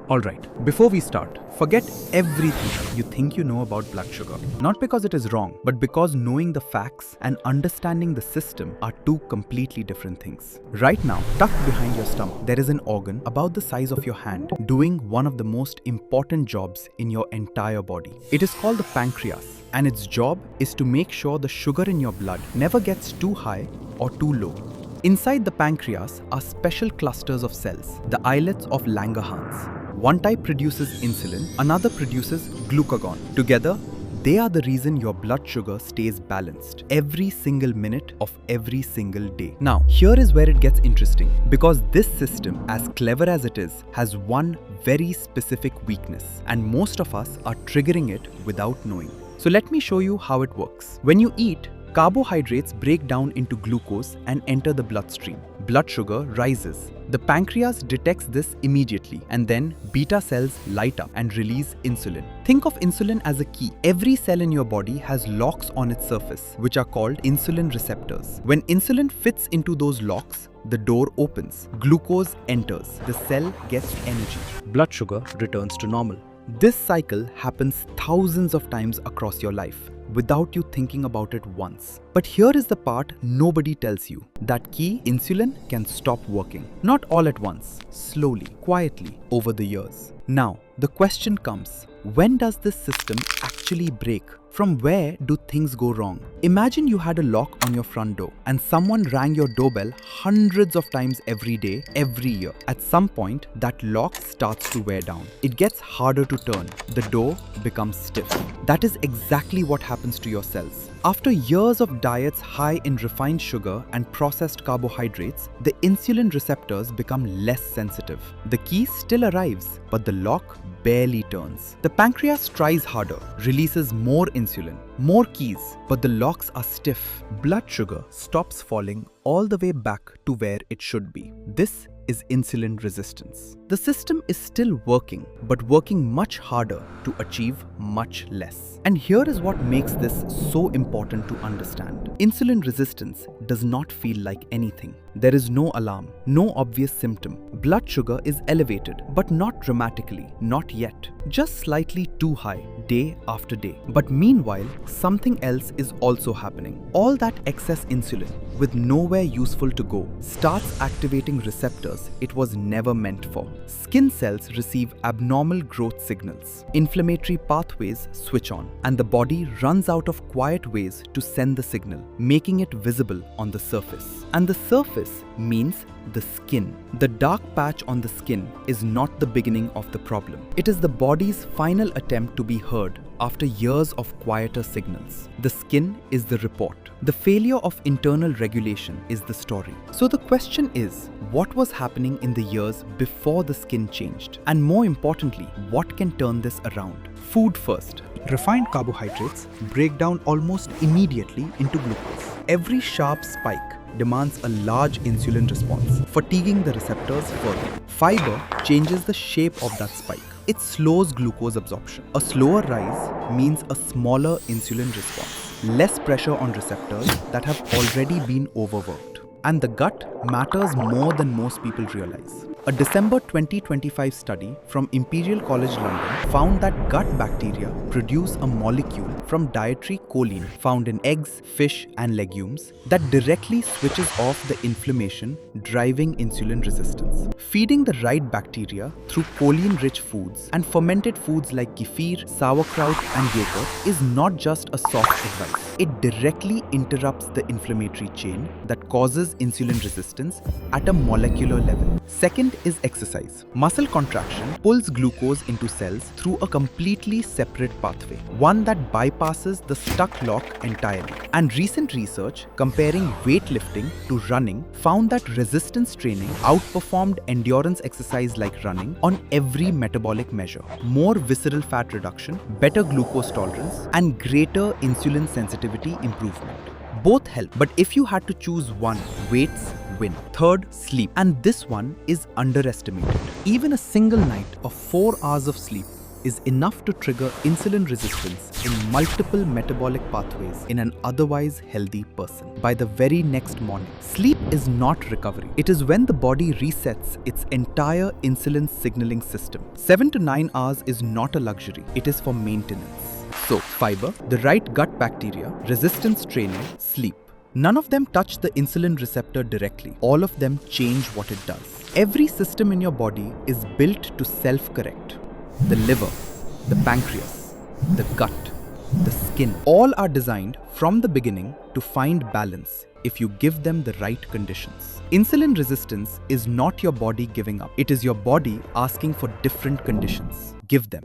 Alright, before we start, forget everything you think you know about blood sugar. Not because it is wrong, but because knowing the facts and understanding the system are two completely different things. Right now, tucked behind your stomach, there is an organ about the size of your hand doing one of the most important jobs in your entire body. It is called the pancreas, and its job is to make sure the sugar in your blood never gets too high or too low. Inside the pancreas are special clusters of cells, the islets of Langerhans. One type produces insulin, another produces glucagon. Together, they are the reason your blood sugar stays balanced every single minute of every single day. Now, here is where it gets interesting, because this system, as clever as it is, has one very specific weakness, and most of us are triggering it without knowing. So let me show you how it works. When you eat, carbohydrates break down into glucose and enter the bloodstream. Blood sugar rises. The pancreas detects this immediately, and then beta cells light up and release insulin. Think of insulin as a key. Every cell in your body has locks on its surface, which are called insulin receptors. When insulin fits into those locks, the door opens. Glucose enters. The cell gets energy. Blood sugar returns to normal. This cycle happens thousands of times across your life, without you thinking about it once. But here is the part nobody tells you. That key, insulin, can stop working. Not all at once, slowly, quietly, over the years. Now, the question comes, when does this system actually break? From where do things go wrong? Imagine you had a lock on your front door and someone rang your doorbell hundreds of times every day, every year. At some point, that lock starts to wear down. It gets harder to turn. The door becomes stiff. That is exactly what happens to your cells. After years of diets high in refined sugar and processed carbohydrates, the insulin receptors become less sensitive. The key still arrives, but the lock barely turns. The pancreas tries harder, releases more insulin, more keys, but the locks are stiff. Blood sugar stops falling all the way back to where it should be. This is insulin resistance. The system is still working, but working much harder to achieve much less. And here is what makes this so important to understand. Insulin resistance does not feel like anything. There is no alarm, no obvious symptom. Blood sugar is elevated, but not dramatically, not yet. Just slightly too high, day after day. But meanwhile, something else is also happening. All that excess insulin, with nowhere useful to go, starts activating receptors it was never meant for. Skin cells receive abnormal growth signals. Inflammatory pathways switch on, and the body runs out of quiet ways to send the signal, making it visible on the surface. And the surface means the skin. The dark patch on the skin is not the beginning of the problem. It is the body's final attempt to be heard after years of quieter signals. The skin is the report. The failure of internal regulation is the story. So the question is, what was happening in the years before the skin changed? And more importantly, what can turn this around? Food first. Refined carbohydrates break down almost immediately into glucose. Every sharp spike demands a large insulin response, fatiguing the receptors further. Fiber changes the shape of that spike. It slows glucose absorption. A slower rise means a smaller insulin response, less pressure on receptors that have already been overworked. And the gut matters more than most people realize. A December 2025 study from Imperial College London found that gut bacteria produce a molecule from dietary choline found in eggs, fish, and legumes that directly switches off the inflammation driving insulin resistance. Feeding the right bacteria through choline-rich foods and fermented foods like kefir, sauerkraut, and yogurt is not just a soft advice. It directly interrupts the inflammatory chain that causes insulin resistance at a molecular level. Second is exercise. Muscle contraction pulls glucose into cells through a completely separate pathway, one that bypasses the stuck lock entirely. And recent research comparing weightlifting to running found that resistance training outperformed endurance exercise like running on every metabolic measure. More visceral fat reduction, better glucose tolerance, and greater insulin sensitivity improvement. Both help, but if you had to choose one, weights win. Third, sleep. And this one is underestimated. Even a single night of 4 hours of sleep is enough to trigger insulin resistance in multiple metabolic pathways in an otherwise healthy person by the very next morning. Sleep is not recovery. It is when the body resets its entire insulin signaling system. 7 to 9 hours is not a luxury. It is for maintenance. So, fiber, the right gut bacteria, resistance training, sleep. None of them touch the insulin receptor directly. All of them change what it does. Every system in your body is built to self-correct. The liver, the pancreas, the gut, the skin, all are designed from the beginning to find balance if you give them the right conditions. Insulin resistance is not your body giving up. It is your body asking for different conditions. Give them.